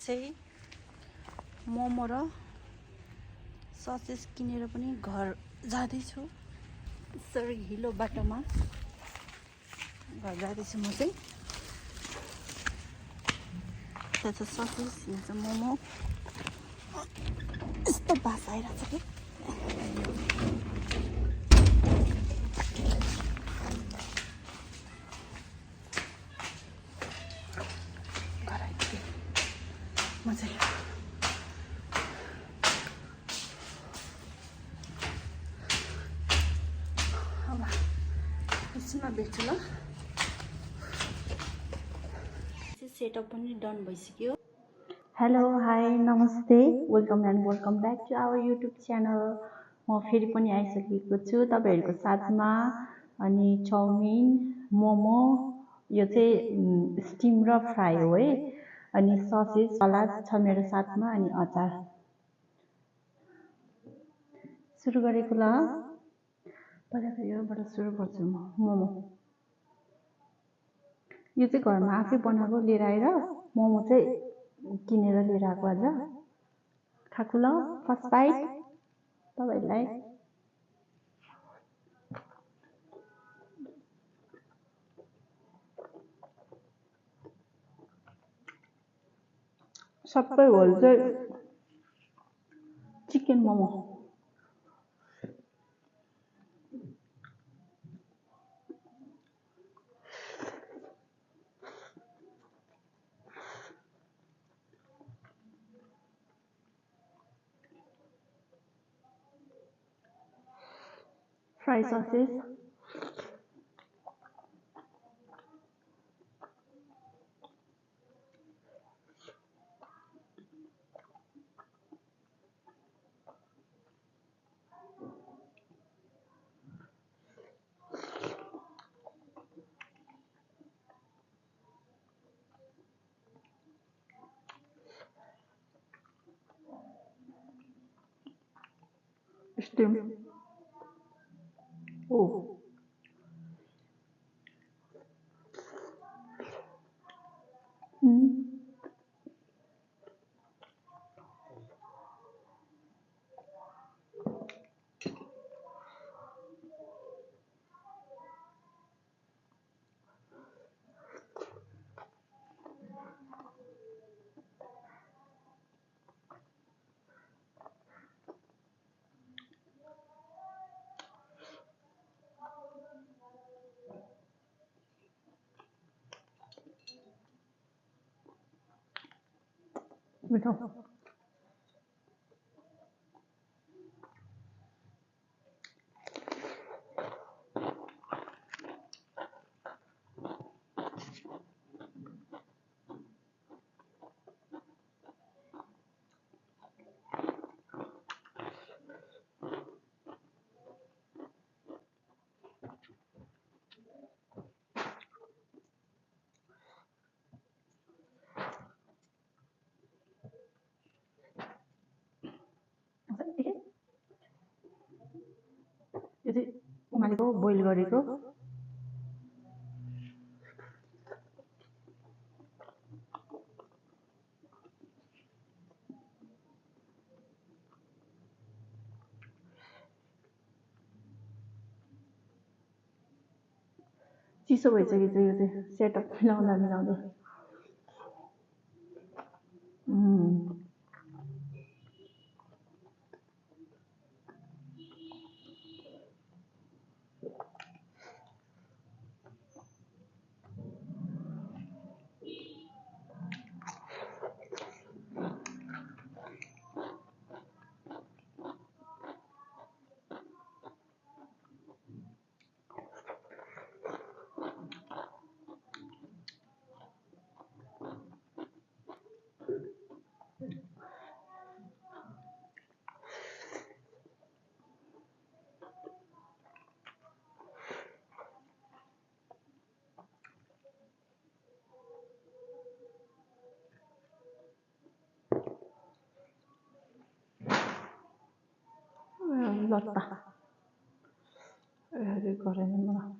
चाहिँ मोमो र ससेज किनेर पनि घर जाँदैछु। यसरी हिलो बाटोमा घर जाँदैछु म चाहिँ। त्यहाँ चाहिँ ससेज, यहाँ चाहिँ मोमो। यस्तो बास आइरहेको छ कि घर आइपुगेँ म चाहिँ। अब एकछिनमा भेट्छु ल। सेटअप पनि डन भइसक्यो। हेलो, हाई, नमस्ते, welcome and welcome back to our YouTube channel. म फेरि पनि आइसकेको छु तपाईँहरूको साथमा। अनि चाउमिन, मोमो, यो चाहिँ स्टिम र फ्राई हो है। अनि ससेज, सलाद छ मेरो साथमा, अनि अचार। सुरु गरेको ल। पहिला त योबाट सुरु गर्छु म। मोमो यो चाहिँ घरमा आफै बनाएको लिएर आएर, मोमो चाहिँ किनेर लिएर आएको आज। खाएको ल, फर्स्ट बाइट तपाईँहरूलाई। सबै होल चाहिँ chicken momo. Fry sausage, steam. ओ मिठो। यो चाहिँ उमालेको, बोइल गरेको। चिसो भइसक्यो यो चाहिँ सेटअप मिलाउँदा मिलाउँदै। लत्ता गरेन मलाई।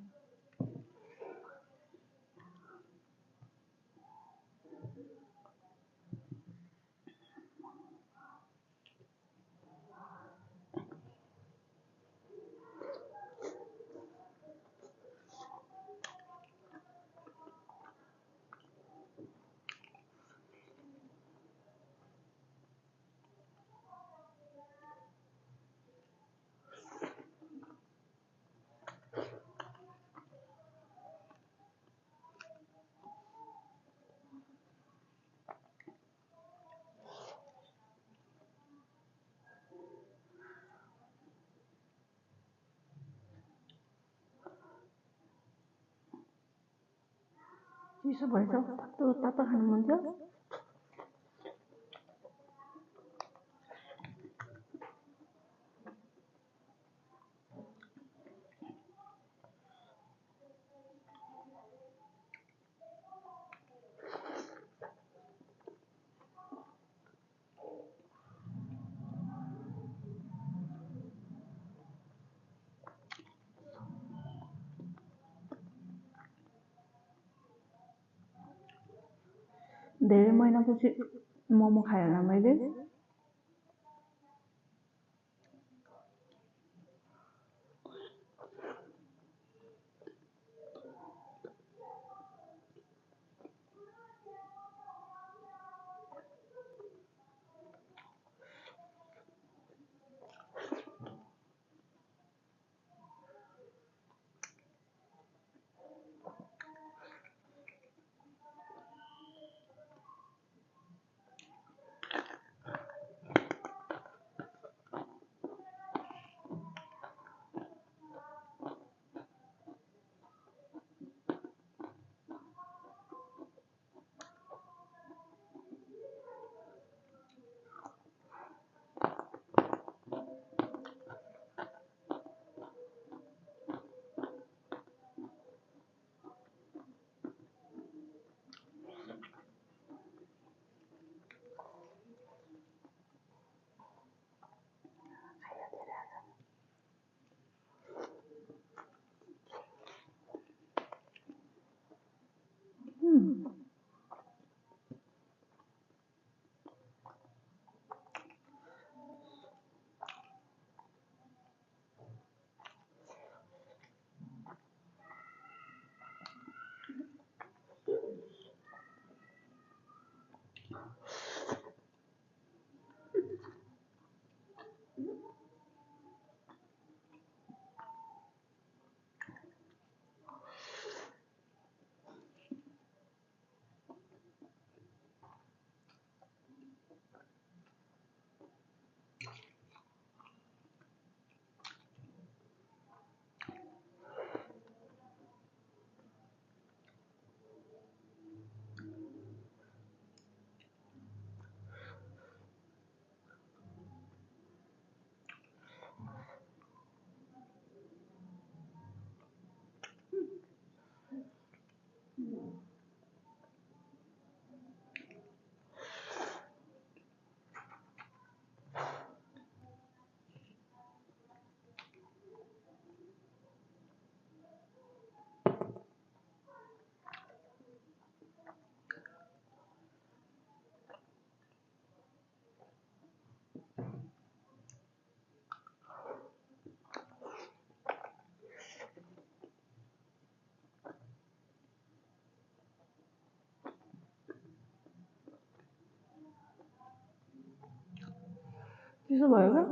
चिसो भएछ तातो तातो खानु मन थियो। धेरै महिनापछि मोमो खाएँ होला मैले। चिसो भयो क्या।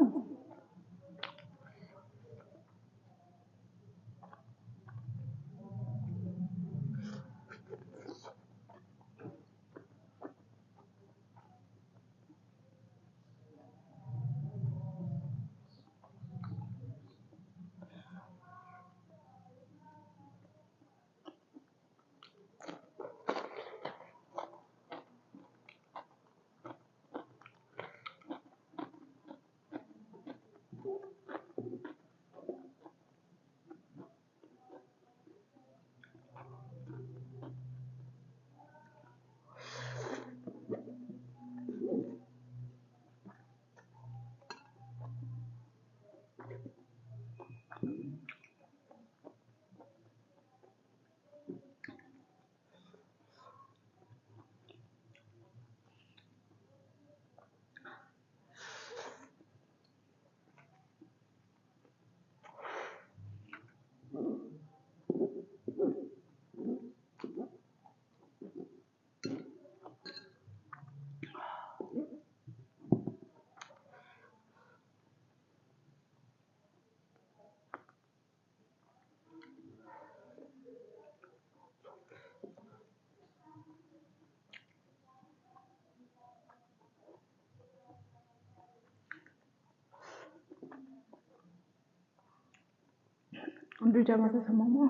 दुईटा मात्रै छ मोमो।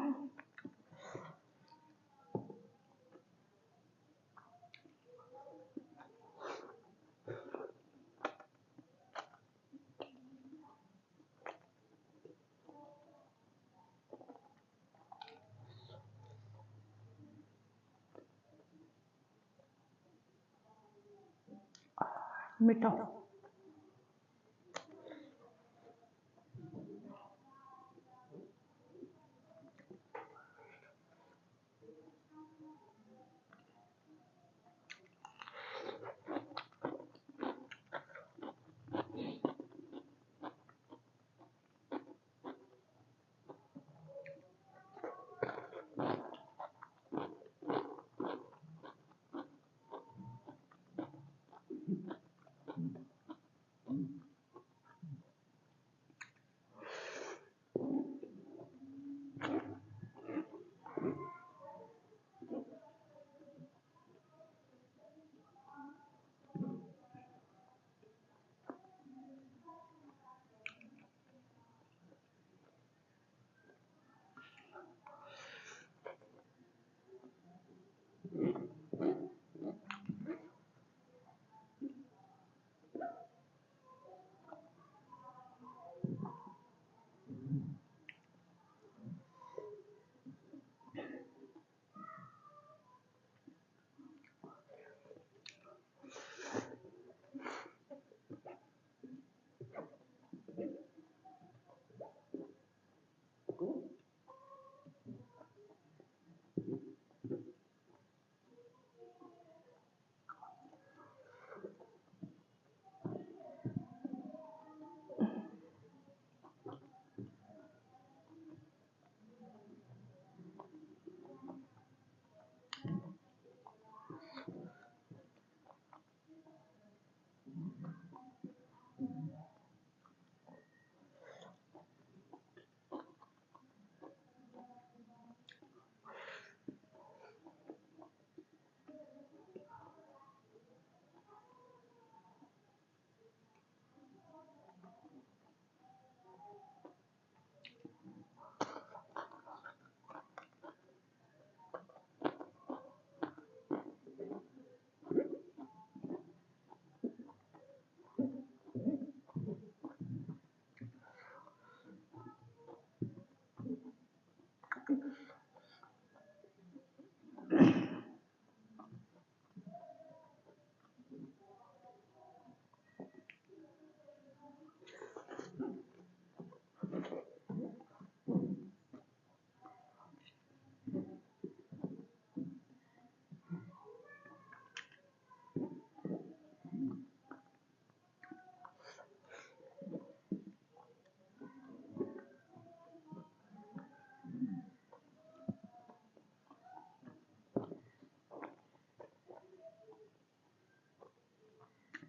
मिठो।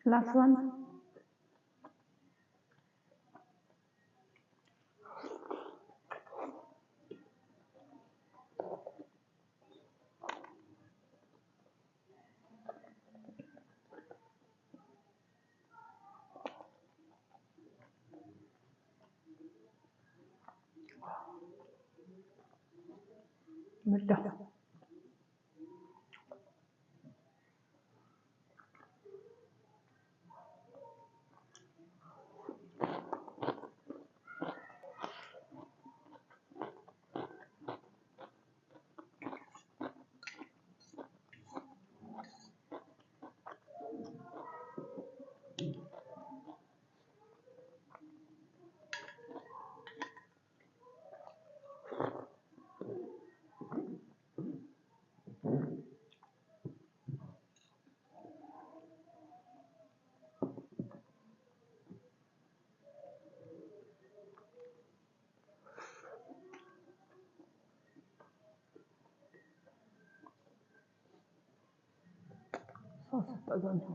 Last one. मिठो। सस्तो गर्नु।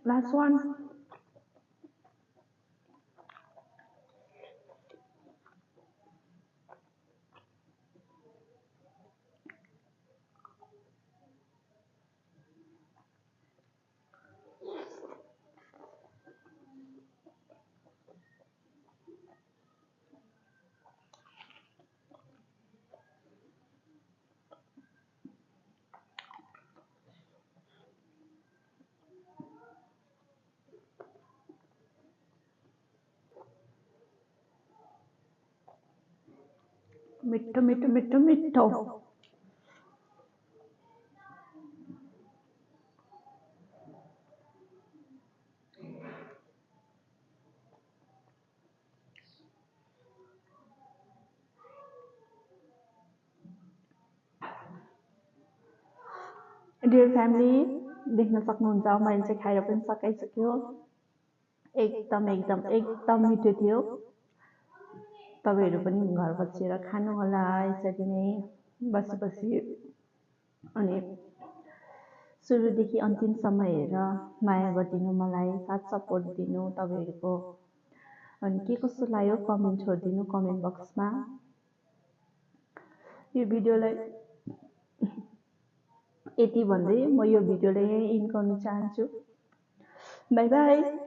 Last one. मिठो मिठो मिठो मिठो। डियर फ्यामिली, देख्न सक्नुहुन्छ मैले चाहिँ खाएर पनि सकाइसक्यो। एकदम एकदम एकदम मिठो थियो। तपाईहरु पनि घर बसेर खानु होला यसरी नै बसी बसी। अनि सुरुदेखि अन्तिमसम्म हेरेर माया गरिदिनु, मलाई साथ सपोर्ट दिनु तपाईहरुको। अनि के कस्तो लाग्यो कमेन्ट छोडिदिनु कमेन्ट बक्समा। यो भिडियोलाई यति भन्दै म यो भिडियोलाई यही एन्ड गर्न चाहन्छु। Bye bye.